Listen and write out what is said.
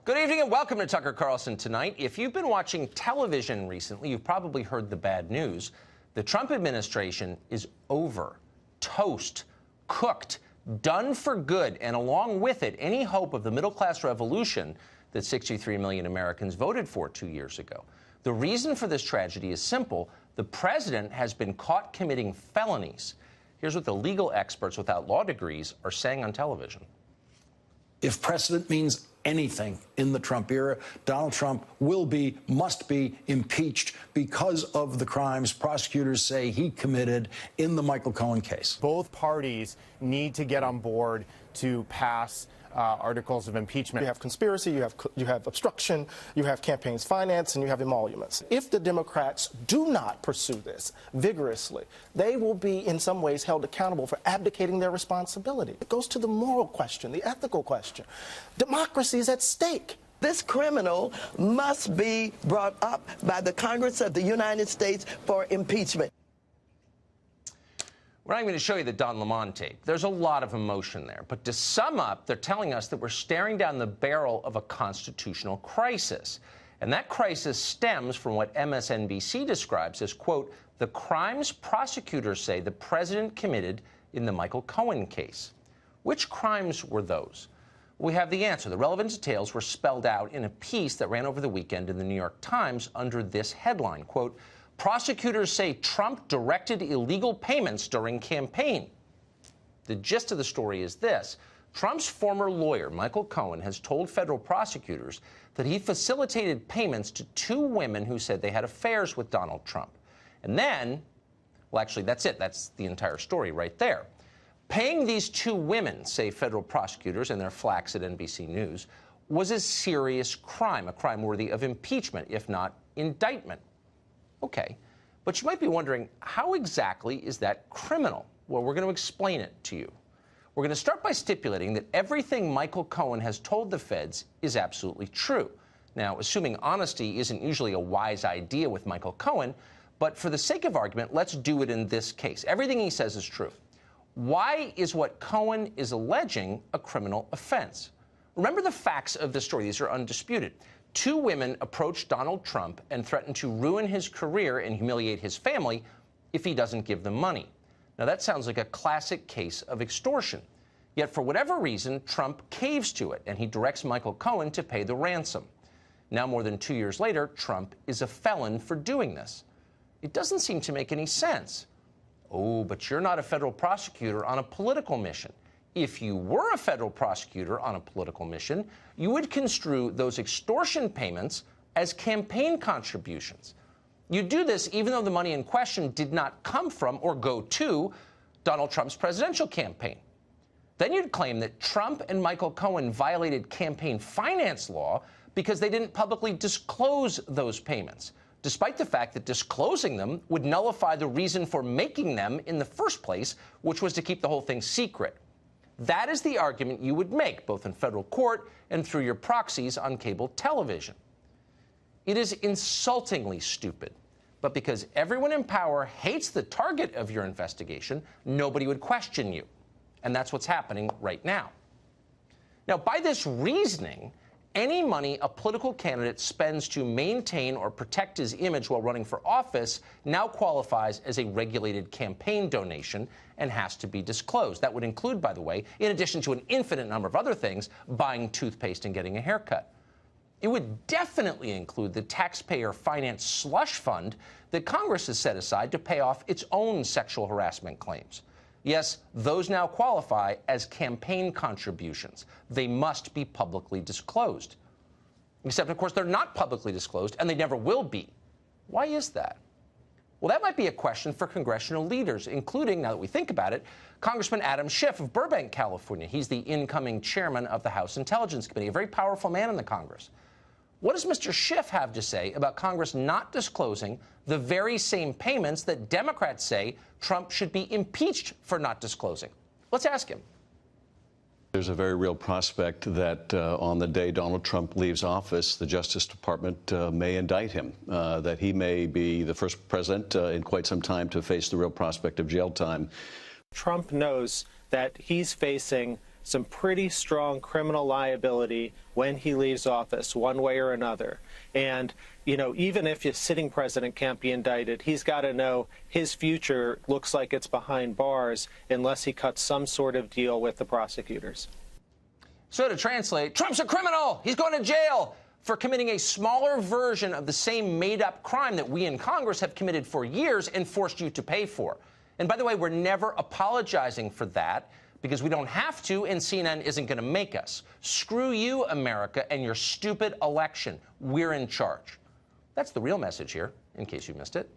Good evening and welcome to Tucker Carlson Tonight. If you've been watching television recently, you've probably heard the bad news. The Trump administration is over, toast, cooked, done for good, and along with it, any hope of the middle-class revolution that 63 million Americans voted for 2 years ago. The reason for this tragedy is simple. The president has been caught committing felonies. Here's what the legal experts without law degrees are saying on television. If precedent means anything in the Trump era, Donald Trump must be impeached because of the crimes prosecutors say he committed in the Michael Cohen case. Both parties need to get on board to pass articles of impeachment. You have conspiracy, you have obstruction, you have campaigns finance, and you have emoluments. If the Democrats do not pursue this vigorously, they will be in some ways held accountable for abdicating their responsibility. It goes to the moral question, the ethical question. Democracy is at stake. This criminal must be brought up by the Congress of the United States for impeachment. We're not even going to show you the Don Lemon tape. There's a lot of emotion there. But to sum up, they're telling us that we're staring down the barrel of a constitutional crisis. And that crisis stems from what MSNBC describes as, quote, the crimes prosecutors say the president committed in the Michael Cohen case. Which crimes were those? We have the answer. The relevant details were spelled out in a piece that ran over the weekend in the New York Times under this headline, quote, prosecutors say Trump directed illegal payments during campaign. The gist of the story is this. Trump's former lawyer, Michael Cohen, has told federal prosecutors that he facilitated payments to two women who said they had affairs with Donald Trump. And then, well, actually, that's it. That's the entire story right there. Paying these two women, say federal prosecutors in their flacks at NBC News, was a serious crime, a crime worthy of impeachment, if not indictment. Okay, but you might be wondering, how exactly is that criminal? Well, we're going to explain it to you. We're going to start by stipulating that everything Michael Cohen has told the feds is absolutely true. Now, assuming honesty isn't usually a wise idea with Michael Cohen, but for the sake of argument, let's do it in this case. Everything he says is true. Why is what Cohen is alleging a criminal offense? Remember the facts of the story. These are undisputed. Two women approached Donald Trump and threatened to ruin his career and humiliate his family if he doesn't give them money. Now, that sounds like a classic case of extortion. Yet, for whatever reason, Trump caves to it, and he directs Michael Cohen to pay the ransom. Now, more than 2 years later, Trump is a felon for doing this. It doesn't seem to make any sense. Oh, but you're not a federal prosecutor on a political mission. If you were a federal prosecutor on a political mission, you would construe those extortion payments as campaign contributions. You do this even though the money in question did not come from or go to Donald Trump's presidential campaign. Then you'd claim that Trump and Michael Cohen violated campaign finance law because they didn't publicly disclose those payments, despite the fact that disclosing them would nullify the reason for making them in the first place, which was to keep the whole thing secret. That is the argument you would make, both in federal court and through your proxies on cable television. It is insultingly stupid, but because everyone in power hates the target of your investigation, nobody would question you. And that's what's happening right now. Now, by this reasoning, any money a political candidate spends to maintain or protect his image while running for office now qualifies as a regulated campaign donation and has to be disclosed. That would include, by the way, in addition to an infinite number of other things, buying toothpaste and getting a haircut. It would definitely include the taxpayer-financed slush fund that Congress has set aside to pay off its own sexual harassment claims. Yes, those now qualify as campaign contributions. They must be publicly disclosed. Except, of course, they're not publicly disclosed, and they never will be. Why is that? Well, that might be a question for congressional leaders, including, now that we think about it, Congressman Adam Schiff of Burbank, California. He's the incoming chairman of the House Intelligence Committee, a very powerful man in the Congress. What does Mr. Schiff have to say about Congress not disclosing the very same payments that Democrats say Trump should be impeached for not disclosing? Let's ask him. There's a very real prospect that on the day Donald Trump leaves office, the Justice Department may indict him, that he may be the first president in quite some time to face the real prospect of jail time. Trump knows that he's facing some pretty strong criminal liability when he leaves office, one way or another. And, you know, even if a sitting president can't be indicted, he's got to know his future looks like it's behind bars unless he cuts some sort of deal with the prosecutors. So to translate, Trump's a criminal. He's going to jail for committing a smaller version of the same made-up crime that we in Congress have committed for years and forced you to pay for. And by the way, we're never apologizing for that because we don't have to, and CNN isn't going to make us. Screw you, America, and your stupid election. We're in charge. That's the real message here, in case you missed it.